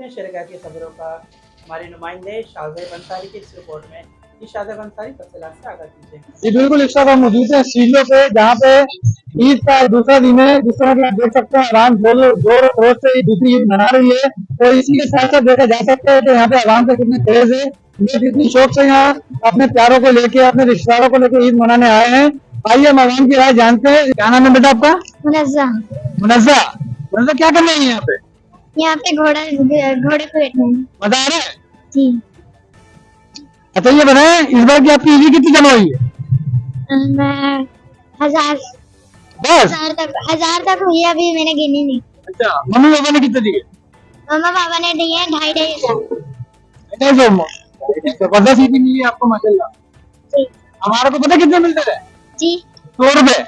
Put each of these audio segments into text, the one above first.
में शिरकत की खबरों का हमारे नुमाइंदे शाहज़ैब अंसारी की इस रिपोर्ट में। जी शाहज़ैब अंसारी तफसीलात से आगाह कीजिए। जी बिल्कुल, इस वक्त हम मौजूद हैं सीरियो पे, जहाँ पे ईद का दूसरा दिन है। जिस तरह की आप देख सकते हैं, आवाम जोर शोर से दूसरी ईद मना रही है। और इसी के साथ साथ देखा जा सकता है कि यहाँ पे आवाम का कितने तेज है, ये कितनी शौक से यहाँ अपने प्यारों को लेके, अपने रिश्तेदारों को लेकर ईद मनाने आए हैं। आइए हम आवाम की राय जानते हैं। क्या नाम है बेटा आपका? मुनज़्ज़ा। मुनज़्ज़ा। मुनज़्ज़ा, क्या करना है यहाँ पे? यहाँ पे घोड़े पे बैठे हैं। मजा आ रहा है? जी। अच्छा ये बताएं, इस बार की आपकी ईद कितनी जमा हुई है? मैं हजार बस? हजार तक हुई है, अभी मैंने गिनी नहीं। अच्छा, मम्मी पापा ने कितने दिए? मम्मा पापा ने दिए हैं 2,500। जबरदस्त ईद मिली है आपको माशाल्लाह। जी। हमारे को पता कितने मिलते थे? जी। 100 रुपए।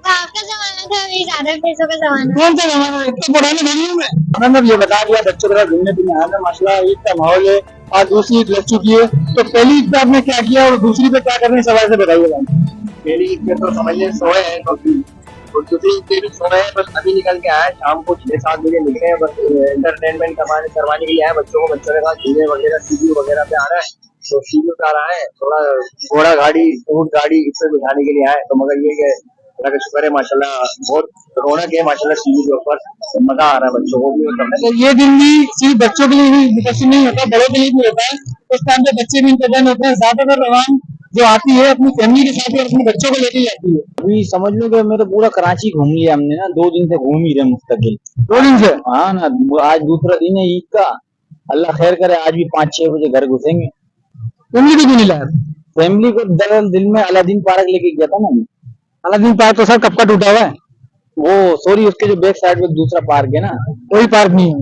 आपका जमाना था, अभी ज्यादा पैसों का जमाना। कौन सा जमाना है? इतना पुराने नहीं हूँ मैं। मतलब ये बता दिया बच्चों के साथ घूमने फिरने आना, माशाल्लाह ईद का माहौल है। आज दूसरी ईद लग चुकी है, तो पहली ईद पे आपने क्या किया और दूसरी पे क्या करने सवाल से बताइएगा। पहली ईद पे तो समझ लें सोए हैं, और दूसरी ईद पे भी सोए हैं। बस अभी निकल के आए, शाम को 6-7 बजे निकले हैं। बस एंटरटेनमेंट करवाने के लिए आए बच्चों को। बच्चों के साथ झूले वगैरह, सीढ़ी वगैरह पे आ रहा है, तो सीढ़ी पे आ रहा है। थोड़ा घोड़ा गाड़ी, ऊँट गाड़ी इससे बिठाने के लिए आए, तो मगर ये कि अल्लाह का शुक्र है माशाल्लाह, बहुत रौनक है माशाल्लाह सीढ़ी के ऊपर। तो मजा आ रहा है बच्चों को भी और सब। तो ये दिन भी सिर्फ बच्चों के लिए ही मुकस्सिर नहीं होता, बड़ों के लिए भी होता है। उस टाइम पे बच्चे भी इंतजाम होते हैं। ज्यादातर आवाम जो आती है अपनी फैमिली के साथ और अपने बच्चों को लेके जाती है। अभी समझ लो कि मैं तो पूरा कराची घूम लिया हमने ना, 2 दिन से घूम ही रहे मुस्तकिल। 2 दिन से? हाँ ना, आज दूसरा दिन है ईद का। अल्लाह खैर करे, आज भी 5-6 बजे घर घुसेंगे। फैमिली को भी नहीं लाया? फैमिली को दरअसल दिल में अलादीन पार्क लेके गया था ना मैं। अलादीन पार्क तो सर कब का टूटा हुआ है। वो सॉरी, उसके जो बैक साइड में दूसरा पार्क है ना, कोई पार्क नहीं है।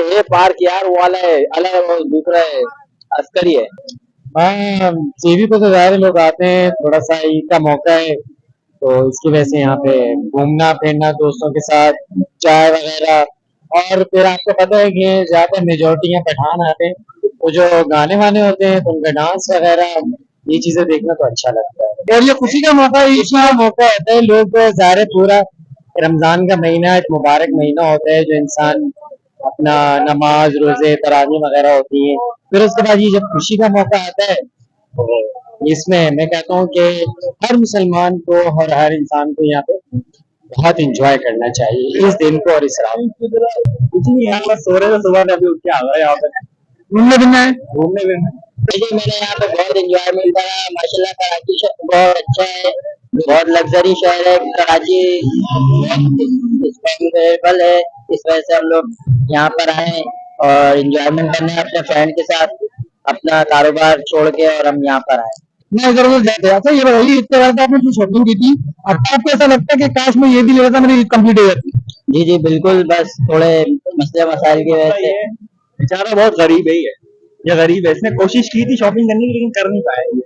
है पार्क यार, वो वाला है अलग, वो दूसरा है अस्करी है। हाँ, सीवी को तो ज़्यादा लोग आते हैं, थोड़ा सा ईद का मौका है, तो इसकी वजह से यहाँ पे घूमना फिरना दोस्तों के साथ, चाय वगैरह। और फिर आपको पता है कि ज्यादा मेजोरिटी यहाँ पठान आते हैं, तो जो गाने वाने होते हैं तो उनका डांस वगैरह, ये चीजें देखना तो अच्छा लगता है। और ये खुशी का मौका है, ईद का मौका होता है। लोग ज़ाहिर है पूरा रमजान का महीना एक मुबारक महीना होता है, जो इंसान अपना नमाज रोजे तरावी वगैरह होती है। फिर उसके बाद ये जब खुशी का मौका आता है, तो इसमें मैं कहता हूँ कि हर मुसलमान को और हर इंसान को यहाँ पे बहुत इंजॉय करना चाहिए इस दिन को और इस रात को। कुछ नहीं, यहाँ पर सो रहे थे, सुबह में अभी उठ के आ गए यहाँ पे घूमने फिरना है। घूमने फिरने। देखिए मैंने यहाँ पे बहुत एंजॉयमेंट करा माशाल्लाह। कराची शहर बहुत अच्छा है, बहुत लग्जरी शहर है कराची, बहुत है। इस वजह से हम लोग यहाँ पर आए और एंजॉयमेंट करने अपने फ्रेंड के साथ, अपना कारोबार छोड़ के, और हम यहाँ पर आए। मैं इधर उधर जाते अच्छा ये बताइए, इतने बार आपने जो शॉपिंग की थी, अब आपको ऐसा लगता है कि काश मैं ये भी ले लेता, मेरी ईद कंप्लीट हो जाती। जी जी बिल्कुल, बस थोड़े मसले मसाइल की वजह से। बेचारा बहुत गरीब है ये गरीब है। इसने कोशिश की थी शॉपिंग करने की, लेकिन कर नहीं पाया ये।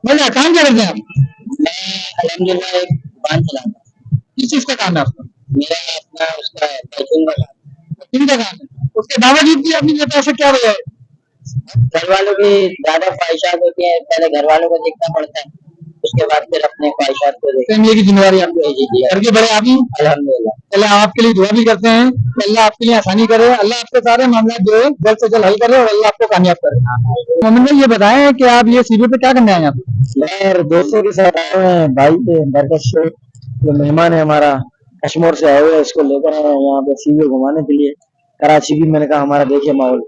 मतलब काम क्या करते हैं आप? मैं अल्हम्दुलिल्लाह एक दुकान चलाता हूँ। किस चीज का काम है आपका? मेरा अपना उसका परचून का काम। किन का काम है? उसके बावजूद भी आपने ये पैसे क्या वजह है? घर वालों की ज्यादा ख्वाहिशात होती है, पहले घर वालों को देखना पड़ता है, उसके बाद फिर अपने ख्वाहिशात को देखना। फैमिली की जिम्मेदारी आपको है। जी जी, घर के बड़े आप ही? अल्हम्दुलिल्लाह। पहले आपके लिए दुआ भी करते हैं कि अल्लाह आपके लिए आसानी करे, अल्लाह आपके सारे मामला जो है जल्द से जल्द हल करे और अल्लाह आपको कामयाब करे। मोमिन भाई ये बताएं कि आप ये सीबी पे क्या करने आए हैं? मैं दोस्तों के साथ आए हैं, भाई थे बरकत से, जो मेहमान है हमारा कश्मीर से आए हुए हैं, इसको लेकर आए हैं यहाँ पे सीबी घुमाने के लिए। कराची की मैंने कहा हमारा देखिए माहौल,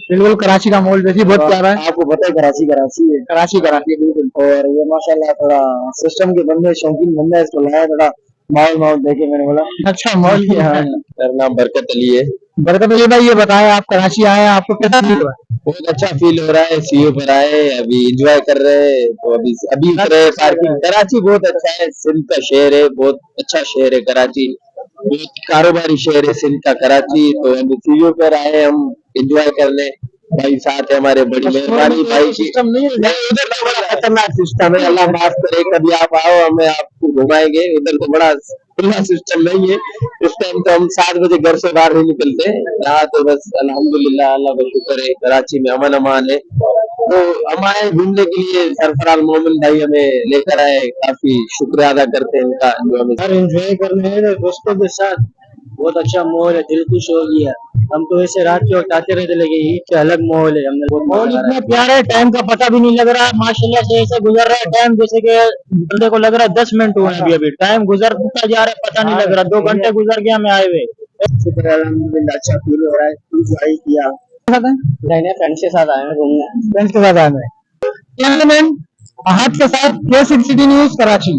बिल्कुल कराची का माहौल वैसे बहुत प्यारा है। आपको पता है कराची कराची है। कराची बिल्कुल। और ये माशाल्लाह थोड़ा सिस्टम के बंदे, शौकीन बंदा है, इसको लाया थोड़ा माहौल माहौल देखे, मैंने बोला अच्छा माहौल की। हाँ, मेरा नाम बरकत अली है। बरकत अली भाई ये बताएं, आप कराची आए हैं, आपको कैसा फील हुआ? बहुत अच्छा फील हो रहा है, सीओ पर आए, अभी एंजॉय कर रहे हैं, तो अभी अभी उतर रहे पार्किंग। कराची बहुत अच्छा है, सिंध का शहर है, बहुत अच्छा शहर है कराची, बहुत कारोबारी शहर है सिंध का कराची। तो अभी सीओ पर आए हम एंजॉय कर ले। भाई साथ है हमारे, बड़ी मेहरबानी भाई। सिस्टम नहीं है उधर तो बड़ा खतरनाक सिस्टम है, अल्लाह माफ करे, कभी आप आओ हमें आपको घुमाएंगे। उधर तो बड़ा खुला सिस्टम नहीं है। इस टाइम तो हम 7 बजे घर से बाहर नहीं निकलते। यहाँ तो बस अल्हम्दुलिल्लाह, अल्लाह का शुक्र है, कराची में अमन अमान है। तो हम आए घूमने के लिए, सरफराज मोमिन भाई हमें लेकर आए, काफी शुक्रिया अदा करते हैं इनका, जो हमें एंजॉय करने हैं दोस्तों के साथ। बहुत अच्छा माहौल है, दिल खुश हो गया। हम तो ऐसे रात के वक्त आते रहते, लेकिन ईद का अलग माहौल है। हमने बहुत इतना प्यारा है, टाइम का पता भी नहीं लग रहा है। माशाल्लाह से ऐसे गुजर रहा है टाइम जैसे कि बंदे को लग रहा है 10 मिनट हुए हैं अभी टाइम गुजरता जा रहा है, पता नहीं लग रहा। 2 घंटे गुजर गया मैं आए हुए। शुक्र है, अल्हम्दुलिल्लाह, अच्छा फील हो रहा है, एंजॉय किया। नहीं, फ्रेंड्स के साथ आए हैं घूमने। फ्रेंड्स के साथ आए हैं। हाथ के साथ KCCD न्यूज़ कराची।